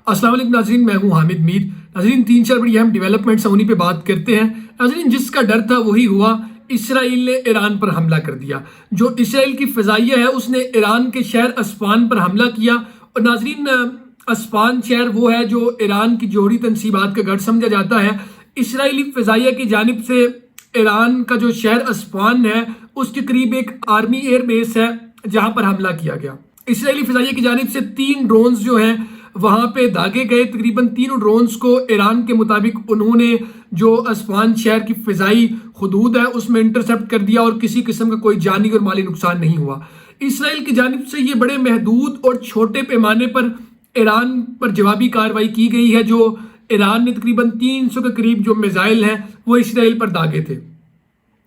अस्सलाम वालेकुम नाज़रीन, मैं हूं हामिद मीर। नाज़रीन, 3-4 बड़ी अहम डेवलपमेंट्स हैं, उन्हीं पे बात करते हैं। नाज़रीन, जिसका डर था वही हुआ। इसराइल ने ईरान पर हमला कर दिया। जो इसराइल की फ़िज़ाइया है उसने ईरान के शहर अस्फहान पर हमला किया। और नाज़रीन, अस्फहान शहर वो है जो ईरान की जोहरी तनसीबात का गढ़ समझा जाता है। इसराइली फ़िज़ाइया की जानिब से ईरान का जो शहर अस्फहान है उसके करीब एक आर्मी एयर बेस है जहां पर हमला किया गया। इसराइली फ़िज़ाइया की जानिब से 3 ड्रोन्स जो हैं वहां पे दागे गए। तकरीबन तीनों ड्रोन्स को ईरान के मुताबिक उन्होंने जो अस्फहान शहर की फ़िज़ाई हुदूद है उसमें इंटरसेप्ट कर दिया और किसी किस्म का कोई जानी और माली नुकसान नहीं हुआ। इसराइल की जानिब से ये बड़े महदूद और छोटे पैमाने पर ईरान पर जवाबी कार्रवाई की गई है। जो ईरान ने तकरीबन 300 के करीब जो मिसाइल हैं वो इसराइल पर दागे थे।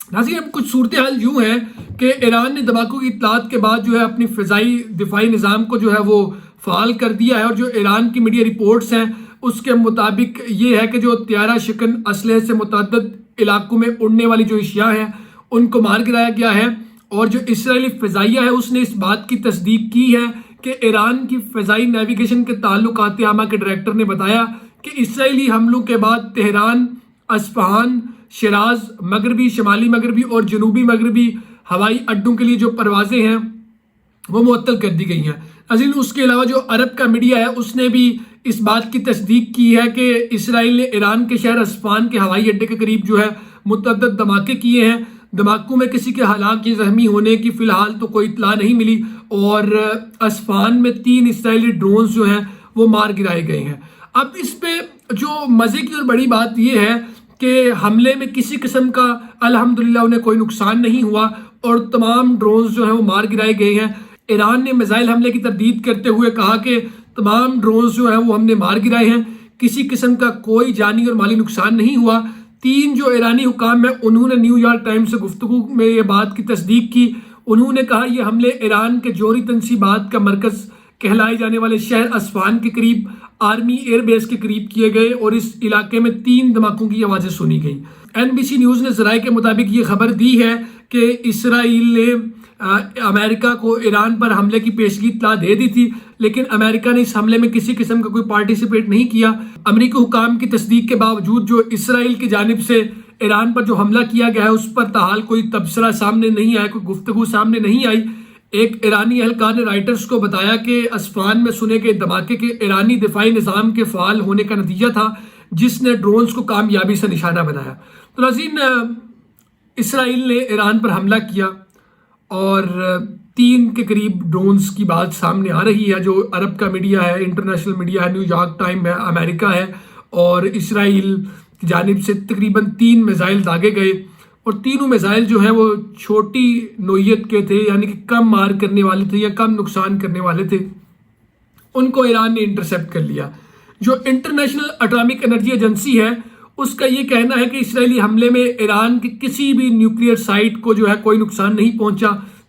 नाज़रीन, अब कुछ सूरत हाल यूँ है कि ईरान ने धमाकों की इत्तलात के बाद जो है अपनी फ़िज़ाई दिफाई निज़ाम को जो है वो फ़ाल कर दिया है। और जो ईरान की मीडिया रिपोर्ट्स हैं उसके मुताबिक ये है कि जो त्यारा शिकन असलहे से मुतअद्दिद इलाकों में उड़ने वाली जो अशिया हैं उनको मार गिराया गया है। और जो इसराइली फ़िज़ाइया है उसने इस बात की तस्दीक की है कि ईरान की फ़िज़ाई नेविगेशन के ताल्लुकात आमा के डायरेक्टर ने बताया कि इसराइली हमलों के बाद तेहरान, अस्फहान, शिराज, मगरबी, शमाली मगरबी और जनूबी मगरबी हवाई अड्डों के लिए जो परवाज़ें हैं वो मुअत्तल कर दी गई हैं। नाज़रीन, उसके अलावा जो अरब का मीडिया है उसने भी इस बात की तस्दीक की है कि इसराइल ने ईरान के शहर अस्फहान के हवाई अड्डे के करीब जो है मुतअद्दिद धमाके किए हैं। धमाकों में किसी के हलाक या ज़ख्मी होने की फ़िलहाल तो कोई इत्तला नहीं मिली। और अस्फहान में 3 इसराइली ड्रोन्स जो हैं वो मार गिराए गए हैं। अब इस पे जो मज़े की और बड़ी बात यह है कि हमले में किसी किस्म का अल्हम्दुलिल्लाह उन्हें कोई नुकसान नहीं हुआ और तमाम ड्रोन्स जो हैं वो मार गिराए गए हैं। ईरान ने मिसाइल हमले की तरदीद करते हुए कहा कि तमाम ड्रोन्स जो हैं वो हमने मार गिराए हैं, किसी किस्म का कोई जानी और माली नुकसान नहीं हुआ। 3 जो ईरानी हुकाम हैं उन्होंने न्यूयॉर्क टाइम्स से गुफ्तगू में ये बात की तस्दीक की। उन्होंने कहा ये हमले ईरान के जोहरी तनसीबात का मरकज़ कहलाए जाने वाले शहर अस्फहान के करीब आर्मी एयरबेस के करीब किए गए और इस इलाके में 3 धमाकों की आवाज़ें सुनी गई। NBC न्यूज़ ने ज़राए के मुताबिक ये खबर दी है कि इसराइल ने अमेरिका को ईरान पर हमले की पेशगी इत्तला दे दी थी, लेकिन अमेरिका ने इस हमले में किसी किस्म का कोई पार्टिसिपेट नहीं किया। अमेरिकी हुकाम की तस्दीक के बावजूद जो इसराइल की जानिब से ईरान पर जो हमला किया गया है उस पर ताहाल कोई तबसरा सामने नहीं आया, कोई गुफ्तगू सामने नहीं आई। एक ईरानी एहलकार ने राइटर्स को बताया कि अस्फहान में सुने गए धमाके के ईरानी दिफाई निज़ाम के फ़ाल होने का नतीजा था जिसने ड्रोन्स को कामयाबी से निशाना बनाया। तो नाज़रीन, इसराइल ने ईरान पर हमला किया और 3 के करीब ड्रोन्स की बात सामने आ रही है। जो अरब का मीडिया है, इंटरनेशनल मीडिया है, न्यूयॉर्क टाइम है, अमेरिका है और इसराइल की जानिब से तकरीबन 3 मिसाइल दागे गए और तीनों मिसाइल जो हैं वो छोटी नोयत के थे, यानी कि कम मार करने वाले थे या कम नुकसान करने वाले थे। उनको ईरान ने इंटरसेप्ट कर लिया। जो इंटरनेशनल एटॉमिक एनर्जी एजेंसी है उसका ये कहना है कि इसराइली हमले में ईरान की किसी भी न्यूक्लियर साइट को जो है कोई नुकसान नहीं पहुंचा।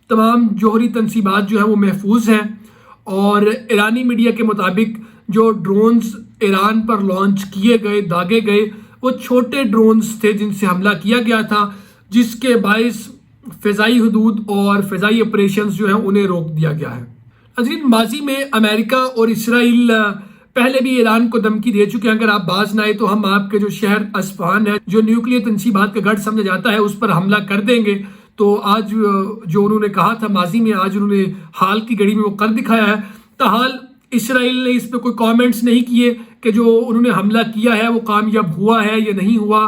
तमाम जोहरी तनसीबात जो है वो महफूज हैं। और ईरानी मीडिया के मुताबिक जो ड्रोन्स ईरान पर लॉन्च किए गए, दागे गए, वो छोटे ड्रोन्स थे जिनसे हमला किया गया था, जिसके बायस फ़िज़ाई हुदूद और फ़िज़ाई ऑपरेशंस जो हैं उन्हें रोक दिया गया है। नाज़रीन, माजी में अमेरिका और इसराइल पहले भी ईरान को धमकी दे चुके हैं, अगर आप बाज ना आए तो हम आपके जो शहर अस्फहान है जो न्यूक्लियर तनसीबात का गढ़ समझा जाता है उस पर हमला कर देंगे। तो आज जो उन्होंने कहा था माजी में, आज उन्होंने हाल की घड़ी में वो कर दिखाया है। ताहाल इसराइल ने इस पर कोई कमेंट्स नहीं किए कि जो उन्होंने हमला किया है वो कामयाब हुआ है या नहीं हुआ,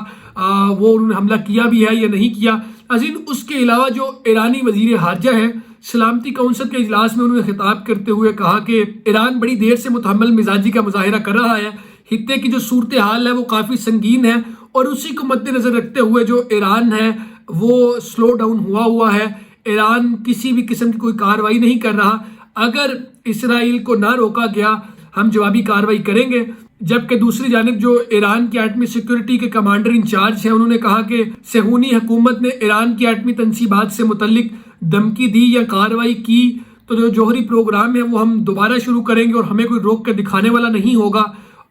वो उन्होंने हमला किया भी है या नहीं किया। नाज़रीन, उसके अलावा जो ईरानी वज़ीर ख़ारजा है सलामती कौंसिल के इजलास में उन्होंने खिताब करते हुए कहा कि ईरान बड़ी देर से मुतहम्मल मिजाजी का मुजाहिरा कर रहा है। खित्ते की जो सूरत हाल है वो काफ़ी संगीन है और उसी को मद्देनज़र रखते हुए जो ईरान है वो स्लो डाउन हुआ है। ईरान किसी भी किस्म की कोई कार्रवाई नहीं कर रहा। अगर इसराइल को ना रोका गया हम जवाबी कार्रवाई करेंगे। जबकि दूसरी जानिब जो ईरान की एटमी सिक्योरिटी के कमांडर इंचार्ज हैं उन्होंने कहा कि सहूनी हुकूमत ने ईरान की एटमी तनसीबात से मुतल्लिक धमकी दी या कार्रवाई की तो जो जौहरी प्रोग्राम है वो हम दोबारा शुरू करेंगे और हमें कोई रोक कर दिखाने वाला नहीं होगा।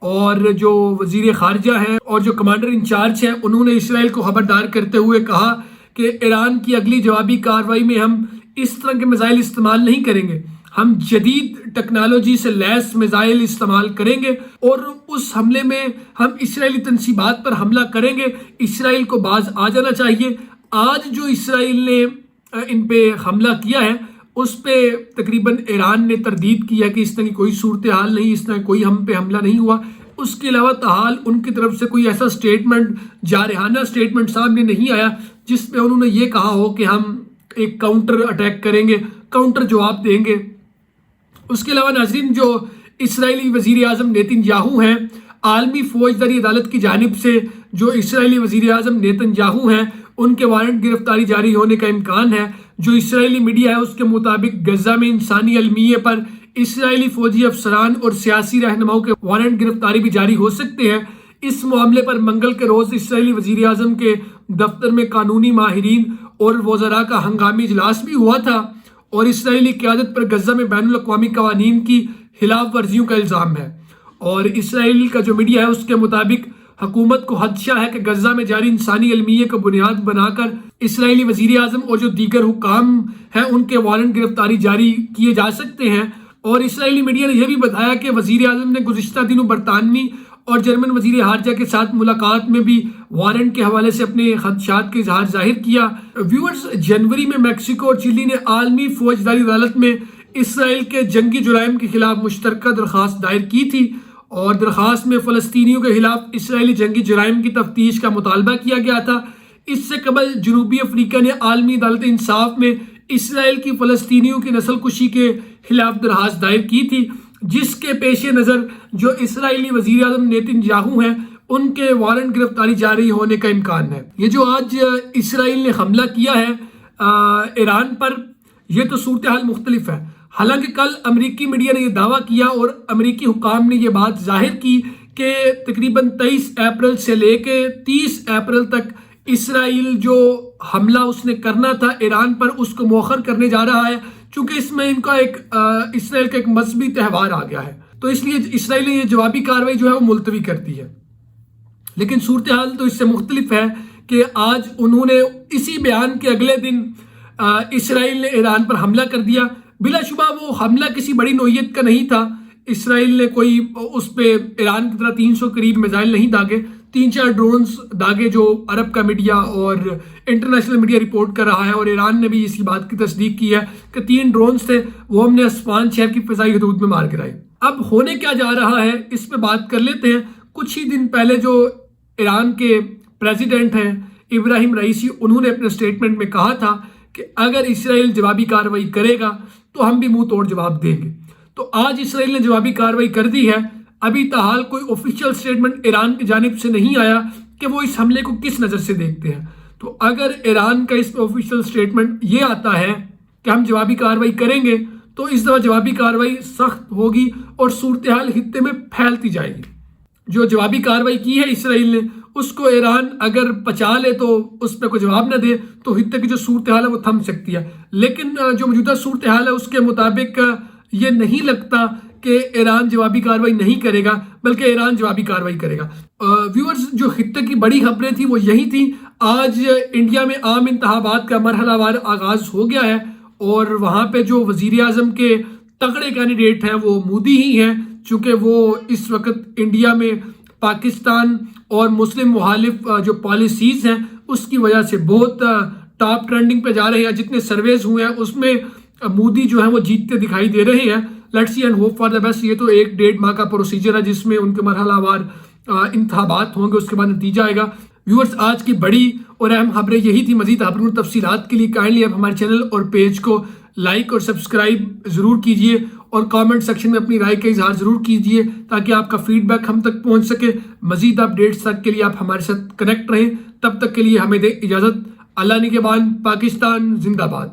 और जो वजीर खारजा हैं और जो कमांडर इंचार्ज हैं उन्होंने इसराइल को खबरदार करते हुए कहा कि ईरान की अगली जवाबी कार्रवाई में हम इस तरह के मिसाइल इस्तेमाल नहीं करेंगे, ہم جدید ٹیکنالوجی سے لیس میزائل استعمال کریں گے اور اس حملے میں ہم اسرائیلی تنصیبات پر حملہ کریں گے. اسرائیل کو باز آ جانا چاہیے. آج جو اسرائیل نے ان پہ حملہ کیا ہے اس پہ تقریباً ایران نے تردید کیا کہ اس طرح کی کوئی صورتحال نہیں, اس طرح کوئی ہم پہ حملہ نہیں ہوا. اس کے علاوہ تاحال ان کی طرف سے کوئی ایسا سٹیٹمنٹ, جارحانہ سٹیٹمنٹ سامنے نہیں آیا جس میں انہوں نے یہ کہا ہو کہ ہم ایک کاؤنٹر اٹیک کریں گے, کاؤنٹر جواب دیں گے. اس کے علاوہ ناظرین, جو اسرائیلی وزیر اعظم نیتن یاہو ہیں, عالمی فوجداری عدالت کی جانب سے جو اسرائیلی وزیر اعظم نیتن یاہو ہیں ان کے وارنٹ گرفتاری جاری ہونے کا امکان ہے. جو اسرائیلی میڈیا ہے اس کے مطابق غزہ میں انسانی المیے پر اسرائیلی فوجی افسران اور سیاسی رہنماؤں کے وارنٹ گرفتاری بھی جاری ہو سکتے ہیں. اس معاملے پر منگل کے روز اسرائیلی وزیر اعظم کے دفتر میں قانونی ماہرین اور وزراء کا ہنگامی اجلاس بھی ہوا تھا اور اسرائیلی قیادت پر غزہ میں بین الاقوامی قوانین کی خلاف ورزیوں کا الزام ہے. اور اسرائیل کا جو میڈیا ہے اس کے مطابق حکومت کو خدشہ ہے کہ غزہ میں جاری انسانی المیے کو بنیاد بنا کر اسرائیلی وزیر اعظم اور جو دیگر حکام ہیں ان کے وارنٹ گرفتاری جاری کیے جا سکتے ہیں. اور اسرائیلی میڈیا نے یہ بھی بتایا کہ وزیر اعظم نے گزشتہ دنوں برطانوی اور جرمن وزیر خارجہ کے ساتھ ملاقات میں بھی وارنٹ کے حوالے سے اپنے خدشات کے اظہار ظاہر کیا. ویورز, جنوری میں میکسیکو اور چلی نے عالمی فوجداری عدالت میں اسرائیل کے جنگی جرائم کے خلاف مشترکہ درخواست دائر کی تھی اور درخواست میں فلسطینیوں کے خلاف اسرائیلی جنگی جرائم کی تفتیش کا مطالبہ کیا گیا تھا. اس سے قبل جنوبی افریقہ نے عالمی عدالت انصاف میں اسرائیل کی فلسطینیوں کی نسل کشی کے خلاف درخواست دائر کی تھی, جس کے پیش نظر جو اسرائیلی وزیر اعظم نیتن یاہو ہیں ان کے وارنٹ گرفتاری جاری ہونے کا امکان ہے. یہ جو آج اسرائیل نے حملہ کیا ہے ایران پر, یہ تو صورتحال مختلف ہے. حالانکہ کل امریکی میڈیا نے یہ دعویٰ کیا اور امریکی حکام نے یہ بات ظاہر کی کہ تقریباً 23 اپریل سے لے کے 30 اپریل تک اسرائیل جو حملہ اس نے کرنا تھا ایران پر اس کو مؤخر کرنے جا رہا ہے, چونکہ اس میں ان کا اسرائیل کا ایک مذہبی تہوار آ گیا ہے, تو اس لیے اسرائیل نے یہ جوابی کارروائی جو ہے وہ ملتوی کر دی ہے. لیکن صورتحال تو اس سے مختلف ہے کہ آج انہوں نے اسی بیان کے اگلے دن اسرائیل نے ایران پر حملہ کر دیا. بلا شبہ وہ حملہ کسی بڑی نوعیت کا نہیں تھا. اسرائیل نے کوئی اس پہ ایران کی طرح 300 قریب میزائل نہیں داغے, 3-4 ڈرونز داغے جو عرب کا میڈیا اور انٹرنیشنل میڈیا رپورٹ کر رہا ہے, اور ایران نے بھی اسی بات کی تصدیق کی ہے کہ 3 ڈرونز تھے وہ ہم نے اسفہان شہر کی فضائی حدود میں مار گرائے. اب ہونے کیا جا رہا ہے اس پہ بات کر لیتے ہیں. کچھ ہی دن پہلے جو ایران کے پریزیڈنٹ ہیں ابراہیم رئیسی, انہوں نے اپنے اسٹیٹمنٹ میں کہا تھا کہ اگر اسرائیل جوابی کارروائی کرے گا تو ہم بھی منہ توڑ جواب دیں گے. تو آج اسرائیل نے جوابی کارروائی کر دی ہے. ابھی تاحال کوئی آفیشیل سٹیٹمنٹ ایران کی جانب سے نہیں آیا کہ وہ اس حملے کو کس نظر سے دیکھتے ہیں. تو اگر ایران کا اس پہ آفیشیل سٹیٹمنٹ یہ آتا ہے کہ ہم جوابی کارروائی کریں گے تو اس دفعہ جوابی کارروائی سخت ہوگی اور صورتحال خطے میں پھیلتی جائے گی. جو جوابی کارروائی کی ہے اسرائیل نے اس کو ایران اگر پچا لے تو اس پہ کوئی جواب نہ دے تو خطے کی جو صورتحال ہے وہ تھم سکتی ہے. لیکن جو موجودہ صورتحال ہے اس کے مطابق یہ نہیں لگتا کہ ایران جوابی کارروائی نہیں کرے گا, بلکہ ایران جوابی کارروائی کرے گا. ویورز, جو خطے کی بڑی خبریں تھیں وہ یہی تھیں. آج انڈیا میں عام انتخابات کا مرحلہ وار آغاز ہو گیا ہے اور وہاں پہ جو وزیر اعظم کے تگڑے کینڈیڈیٹ ہیں وہ مودی ہی ہیں, چونکہ وہ اس وقت انڈیا میں پاکستان اور مسلم مخالف جو پالیسیز ہیں اس کی وجہ سے بہت ٹاپ ٹرینڈنگ پہ جا رہے ہیں. جتنے سرویز ہوئے ہیں اس میں مودی جو ہیں وہ جیتتے دکھائی دے رہے ہیں. Let's see and hope for the best. یہ تو 1-1.5 ماہ کا پروسیجر ہے جس میں ان کے مرحلہ وار انتخابات ہوں گے, اس کے بعد نتیجہ آئے گا. ویورز, آج کی بڑی اور اہم خبریں یہی تھی. مزید خبروں اور تفصیلات کے لیے کائنڈلی آپ ہمارے چینل اور پیج کو لائک اور سبسکرائب ضرور کیجئے اور کامنٹ سیکشن میں اپنی رائے کا اظہار ضرور کیجئے تاکہ آپ کا فیڈ بیک ہم تک پہنچ سکے. مزید اپڈیٹس تک کے لیے آپ ہمارے ساتھ کنیکٹ رہیں. تب تک کے لیے ہمیں دے اجازت. اللہ نگہبان. پاکستان زندہ باد.